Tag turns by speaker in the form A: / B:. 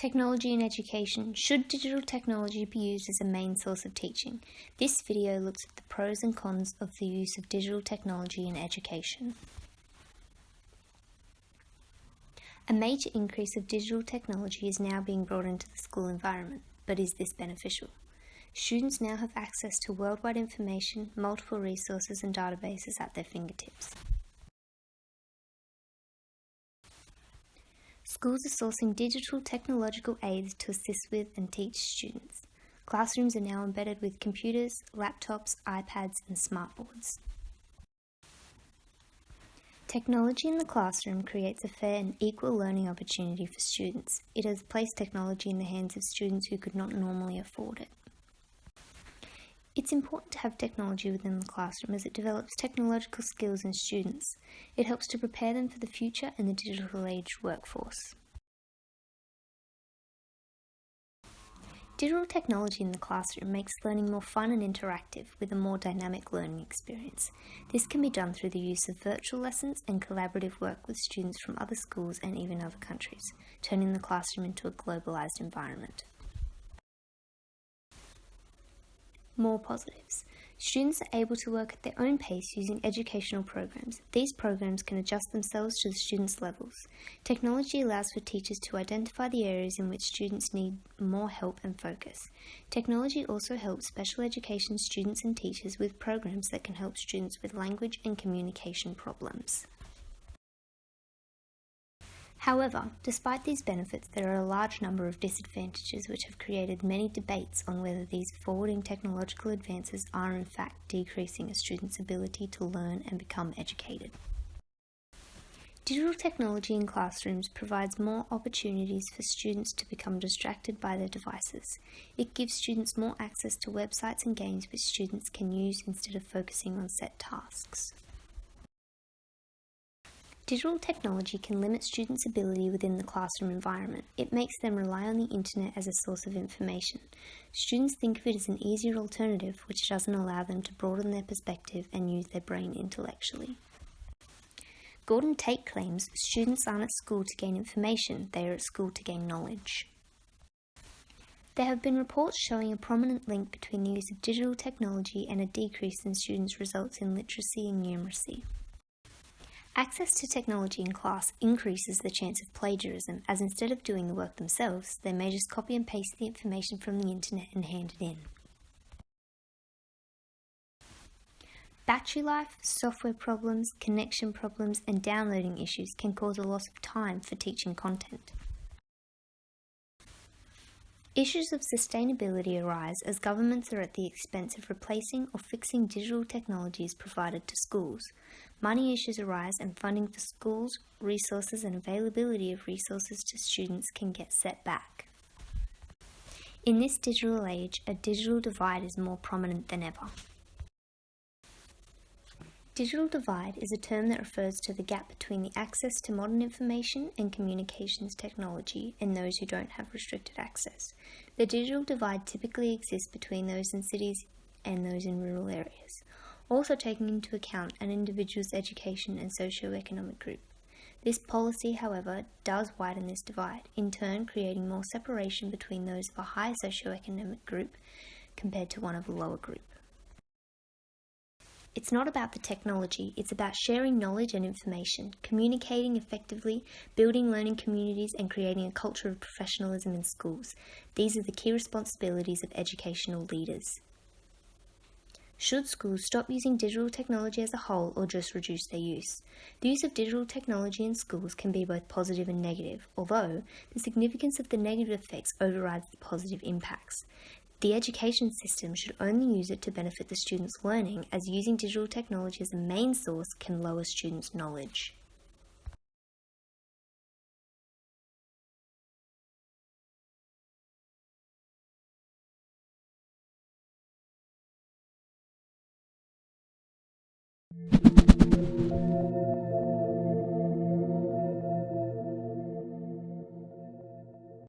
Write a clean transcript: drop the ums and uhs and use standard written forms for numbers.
A: Technology in education. Should digital technology be used as a main source of teaching? This video looks at the pros and cons of the use of digital technology in education. A major increase of digital technology is now being brought into the school environment, but is this beneficial? Students now have access to worldwide information, multiple resources and databases at their fingertips. Schools are sourcing digital technological aids to assist with and teach students. Classrooms are now embedded with computers, laptops, iPads and smartboards. Technology in the classroom creates a fair and equal learning opportunity for students. It has placed technology in the hands of students who could not normally afford it. It's important to have technology within the classroom as it develops technological skills in students. It helps to prepare them for the future and the digital age workforce. Digital technology in the classroom makes learning more fun and interactive with a more dynamic learning experience. This can be done through the use of virtual lessons and collaborative work with students from other schools and even other countries, turning the classroom into a globalized environment. More positives. Students are able to work at their own pace using educational programs. These programs can adjust themselves to the students' levels. Technology allows for teachers to identify the areas in which students need more help and focus. Technology also helps special education students and teachers with programs that can help students with language and communication problems. However, despite these benefits, there are a large number of disadvantages which have created many debates on whether these forwarding technological advances are in fact decreasing a student's ability to learn and become educated. Digital technology in classrooms provides more opportunities for students to become distracted by their devices. It gives students more access to websites and games which students can use instead of focusing on set tasks. Digital technology can limit students' ability within the classroom environment. It makes them rely on the internet as a source of information. Students think of it as an easier alternative, which doesn't allow them to broaden their perspective and use their brain intellectually. Gordon Tate claims students aren't at school to gain information, they are at school to gain knowledge. There have been reports showing a prominent link between the use of digital technology and a decrease in students' results in literacy and numeracy. Access to technology in class increases the chance of plagiarism, as instead of doing the work themselves, they may just copy and paste the information from the internet and hand it in. Battery life, software problems, connection problems, and downloading issues can cause a loss of time for teaching content. Issues of sustainability arise as governments are at the expense of replacing or fixing digital technologies provided to schools. Money issues arise and funding for schools, resources and availability of resources to students can get set back. In this digital age, a digital divide is more prominent than ever. Digital divide is a term that refers to the gap between the access to modern information and communications technology and those who don't have restricted access. The digital divide typically exists between those in cities and those in rural areas, also taking into account an individual's education and socio-economic group. This policy, however, does widen this divide, in turn creating more separation between those of a higher socio-economic group compared to one of a lower group. It's not about the technology, it's about sharing knowledge and information, communicating effectively, building learning communities and creating a culture of professionalism in schools. These are the key responsibilities of educational leaders. Should schools stop using digital technology as a whole or just reduce their use? The use of digital technology in schools can be both positive and negative, although the significance of the negative effects overrides the positive impacts. The education system should only use it to benefit the students' learning, as using digital technology as a main source can lower students' knowledge.